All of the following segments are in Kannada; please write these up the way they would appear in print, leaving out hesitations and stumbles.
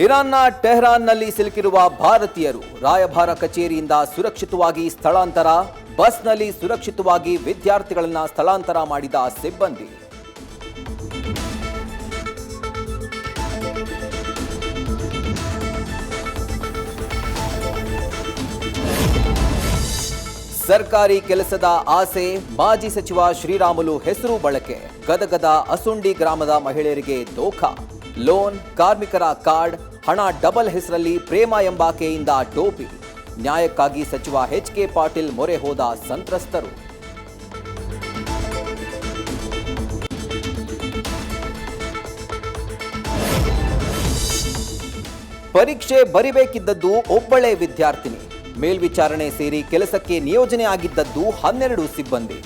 ಇರಾನ್ನ ಟೆಹರಾನ್ನಲ್ಲಿ ಸಿಲುಕಿರುವ ಭಾರತೀಯರು ರಾಯಭಾರ ಕಚೇರಿಯಿಂದ ಸುರಕ್ಷಿತವಾಗಿ ಸ್ಥಳಾಂತರ. ಬಸ್ನಲ್ಲಿ ಸುರಕ್ಷಿತವಾಗಿ ವಿದ್ಯಾರ್ಥಿಗಳನ್ನು ಸ್ಥಳಾಂತರ ಮಾಡಿದ ಸಿಬ್ಬಂದಿ. ಸರ್ಕಾರಿ ಕೆಲಸದ ಆಸೆ, ಮಾಜಿ ಸಚಿವ ಶ್ರೀರಾಮುಲು ಹೆಸರು ಬಳಕೆ. ಗದಗದ ಅಸುಂಡಿ ಗ್ರಾಮದ ಮಹಿಳೆಯರಿಗೆ ದೋಖಾ. ಲೋನ್, ಕಾರ್ಮಿಕರ ಕಾರ್ಡ್, ಹಣ ಡಬಲ್ ಹೆಸರಲ್ಲಿ ಪ್ರೇಮ ಎಂಬಾಕೆಯಿಂದ ಟೋಪಿ. ನ್ಯಾಯಕ್ಕಾಗಿ ಸಚಿವ ಎಚ್.ಕೆ. ಪಾಟೀಲ್ ಮೊರೆ ಹೋದ ಸಂತ್ರಸ್ತರು. ಪರೀಕ್ಷೆ ಬರಿಬೇಕಿದ್ದದ್ದು ಒಬ್ಬಳೇ ವಿದ್ಯಾರ್ಥಿನಿ. ಮೇಲ್ವಿಚಾರಣೆ ಸೇರಿ ಕೆಲಸಕ್ಕೆ ನಿಯೋಜನೆ ಆಗಿದ್ದದ್ದು 12 ಸಿಬ್ಬಂದಿ.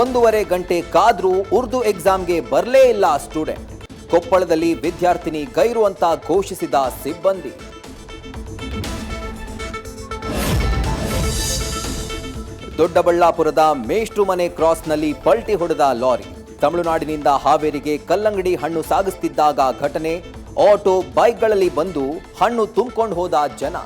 1.5 ಗಂಟೆ ಕಾದ್ರೂ ಉರ್ದು ಎಕ್ಸಾಮ್ಗೆ ಬರಲೇ ಇಲ್ಲ ಸ್ಟೂಡೆಂಟ್. ಕೊಪ್ಪಳದಲ್ಲಿ ವಿದ್ಯಾರ್ಥಿನಿ ಗೈರು ಅಂತ ಘೋಷಿಸಿದ ಸಿಬ್ಬಂದಿ. ದೊಡ್ಡಬಳ್ಳಾಪುರದ ಮೇಷ್ಟ್ರು ಮನೆ ಕ್ರಾಸ್ನಲ್ಲಿ ಪಲ್ಟಿ ಹೊಡೆದ ಲಾರಿ. ತಮಿಳುನಾಡಿನಿಂದ ಹಾವೇರಿಗೆ ಕಲ್ಲಂಗಡಿ ಹಣ್ಣು ಸಾಗಿಸುತ್ತಿದ್ದಾಗ ಘಟನೆ. ಆಟೋ, ಬೈಕ್ಗಳಲ್ಲಿ ಬಂದು ಹಣ್ಣು ತುಂಬಿಕೊಂಡು ಹೋದ ಜನ.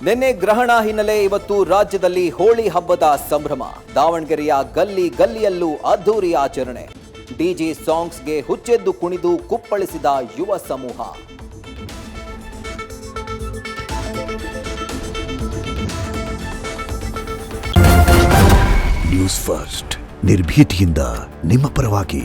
ನಿನ್ನೆ ಗ್ರಹಣ ಹಿನ್ನೆಲೆ ಇವತ್ತು ರಾಜ್ಯದಲ್ಲಿ ಹೋಳಿ ಹಬ್ಬದ ಸಂಭ್ರಮ. ದಾವಣಗೆರೆಯ ಗಲ್ಲಿ ಗಲ್ಲಿಯಲ್ಲೂ ಅದ್ಧೂರಿ ಆಚರಣೆ. ಡಿಜೆ ಸಾಂಗ್ಸ್ಗೆ ಹುಚ್ಚೆದ್ದು ಕುಣಿದು ಕುಪ್ಪಳಿಸಿದ ಯುವ ಸಮೂಹ. ನ್ಯೂಸ್ ಫಸ್ಟ್, ನಿರ್ಭೀತಿಯಿಂದ ನಿಮ್ಮ ಪರವಾಗಿ.